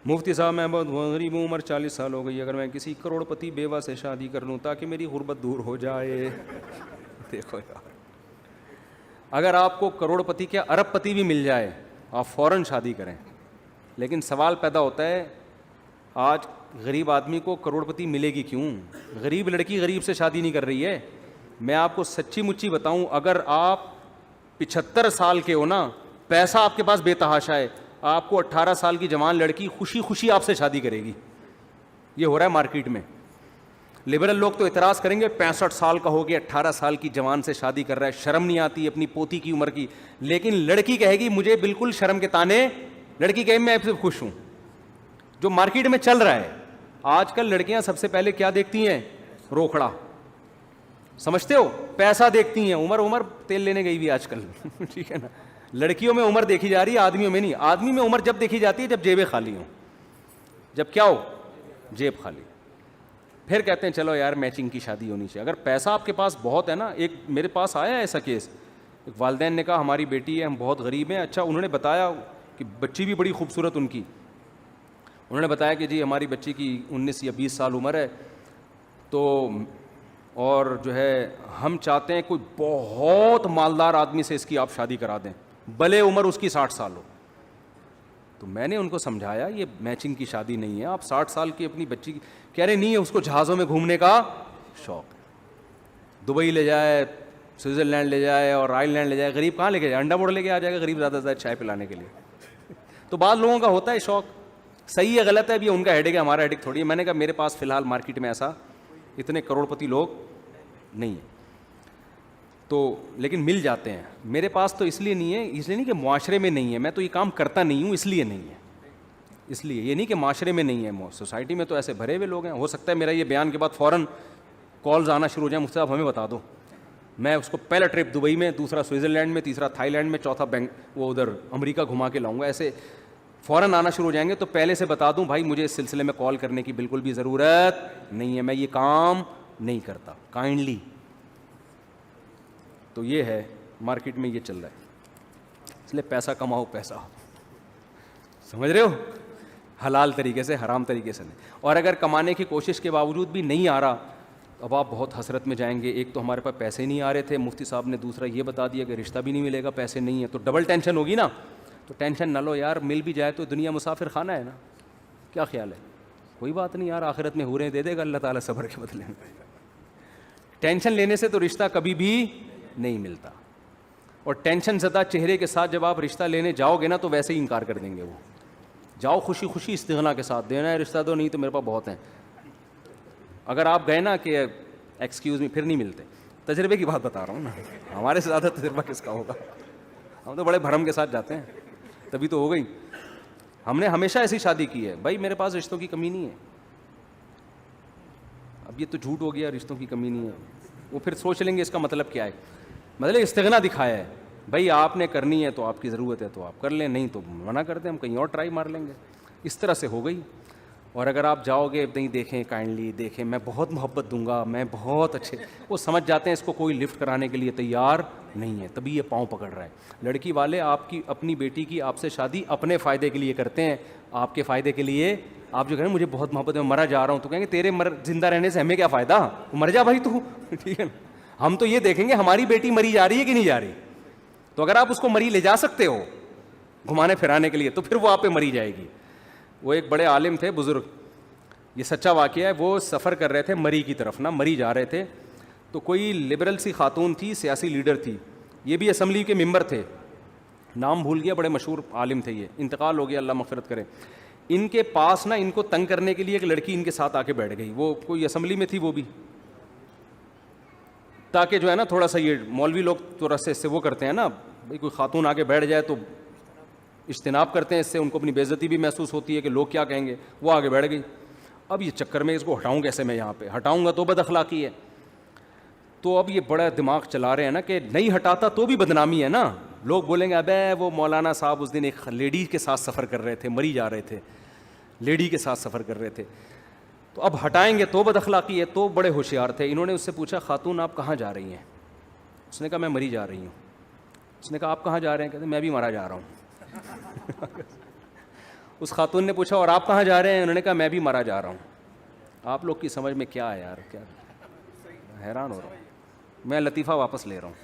مفتی صاحب میں بہت غریب ہوں، عمر 40 سال ہو گئی، اگر میں کسی کروڑ پتی بیوہ سے شادی کر لوں تاکہ میری غربت دور ہو جائے؟ دیکھو یار، اگر آپ کو کروڑ پتی کیا ارب پتی بھی مل جائے آپ فوراً شادی کریں، لیکن سوال پیدا ہوتا ہے آج غریب آدمی کو کروڑ پتی ملے گی کیوں؟ غریب لڑکی غریب سے شادی نہیں کر رہی ہے. میں آپ کو سچی مچی بتاؤں، اگر آپ 75 سال کے ہو نا، پیسہ آپ کے پاس بے تحاشا ہے، آپ کو 18 سال کی جوان لڑکی خوشی خوشی آپ سے شادی کرے گی. یہ ہو رہا ہے مارکیٹ میں. لبرل لوگ تو اعتراض کریں گے 65 سال کا ہو گیا 18 سال کی جوان سے شادی کر رہا ہے، شرم نہیں آتی اپنی پوتی کی عمر کی. لیکن لڑکی کہے گی مجھے بالکل شرم کے تانے، لڑکی کہے میں آپ سے خوش ہوں. جو مارکیٹ میں چل رہا ہے آج کل، لڑکیاں سب سے پہلے کیا دیکھتی ہیں؟ روکھڑا. سمجھتے ہو؟ پیسہ دیکھتی ہیں. عمر تیل لینے گئی بھی آج کل ٹھیک ہے نا. لڑکیوں میں عمر دیکھی جا رہی ہے، آدمیوں میں نہیں. آدمی میں عمر جب دیکھی جاتی ہے جب جیبیں خالی ہوں. جب کیا ہو؟ جیب خالی. پھر کہتے ہیں چلو یار میچنگ کی شادی ہونی چاہیے. اگر پیسہ آپ کے پاس بہت ہے نا، ایک میرے پاس آیا ایسا کیس، ایک والدین نے کہا ہماری بیٹی ہے، ہم بہت غریب ہیں. اچھا، انہوں نے بتایا کہ بچی بھی بڑی خوبصورت ان کی. انہوں نے بتایا کہ جی ہماری بچی کی 19 یا 20 سال عمر ہے، تو اور جو ہے ہم چاہتے ہیں کوئی بہت مالدار آدمی سے اس کی آپ شادی کرا دیں، بھلے عمر اس کی 60 سال ہو. تو میں نے ان کو سمجھایا یہ میچنگ کی شادی نہیں ہے. آپ 60 سال کی اپنی بچی کی، کہہ رہے نہیں ہے اس کو جہازوں میں گھومنے کا شوق، دبئی لے جائے، سوئٹزرلینڈ لے جائے اور آئر لینڈ لے جائے. غریب کہاں لے کے جائے؟ انڈا بوڑ لے کے آ جائے گا غریب زیادہ سے زیادہ چائے پلانے کے لیے. تو بعض لوگوں کا ہوتا ہے شوق. صحیح ہے غلط ہے ابھی ان کا ہیڈک ہے، ہمارا ہیڈک تھوڑی ہے. میں نے کہا میرے پاس فی الحال مارکیٹ میں ایسا اتنے کروڑ پتی لوگ نہیں ہیں، تو لیکن مل جاتے ہیں. میرے پاس تو اس لیے نہیں ہے، اس لیے نہیں کہ معاشرے میں نہیں ہے، میں تو یہ کام کرتا نہیں ہوں اس لیے نہیں ہے. اس لیے یہ نہیں کہ معاشرے میں نہیں ہے، سوسائٹی میں تو ایسے بھرے ہوئے لوگ ہیں. ہو سکتا ہے میرا یہ بیان کے بعد فوراً کالز آنا شروع ہو جائیں، مفتی صاحب ہمیں بتا دو. میں اس کو پہلا ٹرپ دبئی میں، دوسرا سوئٹزرلینڈ میں، تیسرا تھائی لینڈ میں، چوتھا وہ ادھر امریکہ گھما کے لاؤں گا. ایسے فوراً آنا شروع ہو جائیں گے. تو پہلے سے بتا دوں بھائی مجھے اس سلسلے میں کال کرنے کی بالکل بھی ضرورت نہیں ہے، میں یہ کام نہیں کرتا کائنڈلی. تو یہ ہے مارکیٹ میں یہ چل رہا ہے. اس لیے پیسہ کماؤ، پیسہ سمجھ رہے ہو، حلال طریقے سے، حرام طریقے سے نہیں. اور اگر کمانے کی کوشش کے باوجود بھی نہیں آ رہا، اب آپ بہت حسرت میں جائیں گے. ایک تو ہمارے پاس پیسے نہیں آ رہے تھے مفتی صاحب نے، دوسرا یہ بتا دیا کہ رشتہ بھی نہیں ملے گا، پیسے نہیں ہیں، تو ڈبل ٹینشن ہوگی نا. تو ٹینشن نہ لو یار، مل بھی جائے تو دنیا مسافر خانہ ہے نا. کیا خیال ہے؟ کوئی بات نہیں یار، آخرت میں حوریں دے دے گا اللہ تعالیٰ صبر کے بدلے میں. ٹینشن لینے سے تو رشتہ کبھی بھی نہیں ملتا. اور ٹینشن زدہ چہرے کے ساتھ جب آپ رشتہ لینے جاؤ گے نا تو ویسے ہی انکار کر دیں گے وہ. جاؤ خوشی خوشی استغنا کے ساتھ، دینا ہے رشتہ دو، نہیں تو میرے پاس بہت ہیں. اگر آپ گئے نا کہ ایکسکیوز می، پھر نہیں ملتے. تجربے کی بات بتا رہا ہوں نا، ہمارے سے زیادہ تجربہ کس کا ہوگا؟ ہم تو بڑے بھرم کے ساتھ جاتے ہیں، تبھی تو ہو گئی. ہم نے ہمیشہ ایسی شادی کی ہے بھائی، میرے پاس رشتوں کی کمی نہیں ہے. اب یہ تو جھوٹ ہو گیا، رشتوں کی کمی نہیں ہے. وہ پھر سوچ لیں گے اس کا مطلب کیا ہے. مطلب استغنا دکھایا ہے بھائی، آپ نے کرنی ہے تو آپ کی ضرورت ہے تو آپ کر لیں، نہیں تو منع کر دیں، ہم کہیں اور ٹرائی مار لیں گے. اس طرح سے ہو گئی. اور اگر آپ جاؤ گے نہیں، دیکھیں کائنڈلی دیکھیں، میں بہت محبت دوں گا، میں بہت اچھے، وہ سمجھ جاتے ہیں اس کو کوئی لفٹ کرانے کے لیے تیار نہیں ہے، تبھی یہ پاؤں پکڑ رہا ہے. لڑکی والے آپ کی اپنی بیٹی کی آپ سے شادی اپنے فائدے کے لیے کرتے ہیں، آپ کے فائدے کے لیے. آپ جو کہیں مجھے بہت محبت ہے، میں مرا جا رہا ہوں، تو کہیں گے تیرے زندہ رہنے سے ہمیں کیا فائدہ، مر جا بھائی تو ٹھیک ہے نا. ہم تو یہ دیکھیں گے ہماری بیٹی مری جا رہی ہے کہ نہیں جا رہی. تو اگر آپ اس کو مری لے جا سکتے ہو گھمانے پھرانے کے لیے تو پھر وہ آپ پہ مری جائے گی. وہ ایک بڑے عالم تھے بزرگ، یہ سچا واقعہ ہے. وہ سفر کر رہے تھے مری کی طرف، نہ مری جا رہے تھے. تو کوئی لبرل سی خاتون تھی، سیاسی لیڈر تھی، یہ بھی اسمبلی کے ممبر تھے، نام بھول گیا، بڑے مشہور عالم تھے. یہ انتقال ہو گیا، اللہ مغفرت کرے. ان کے پاس نا ان کو تنگ کرنے کے لیے ایک لڑکی ان کے ساتھ آ کے بیٹھ گئی. وہ کوئی اسمبلی میں تھی وہ بھی، تاکہ جو ہے نا تھوڑا سا یہ مولوی لوگ تھوڑا سے وہ کرتے ہیں نا بھائی، کوئی خاتون آگے بیٹھ جائے تو اجتناب کرتے ہیں، اس سے ان کو اپنی بے عزتی بھی محسوس ہوتی ہے کہ لوگ کیا کہیں گے. وہ آگے بیٹھ گئی. اب یہ چکر میں اس کو ہٹاؤں کیسے، میں یہاں پہ ہٹاؤں گا تو بد اخلاقی ہے. تو اب یہ بڑا دماغ چلا رہے ہیں نا کہ نہیں ہٹاتا تو بھی بدنامی ہے نا. لوگ بولیں گے ابے وہ مولانا صاحب اس دن ایک لیڈی کے ساتھ سفر کر رہے تھے، مری جا رہے تھے، لیڈی کے ساتھ سفر کر رہے تھے. تو اب ہٹائیں گے تو بد اخلاقی ہے. تو بڑے ہوشیار تھے، انہوں نے اس سے پوچھا خاتون آپ کہاں جا رہی ہیں؟ اس نے کہا میں مری جا رہی ہوں. اس نے کہا آپ کہاں جا رہے ہیں؟ کہتے میں بھی مرا جا رہا ہوں. اس خاتون نے پوچھا اور آپ کہاں جا رہے ہیں؟ انہوں نے کہا میں بھی مرا جا رہا ہوں. آپ لوگ کی سمجھ میں کیا ہے یار, کیا حیران ہو رہا ہوں میں. لطیفہ واپس لے رہا ہوں.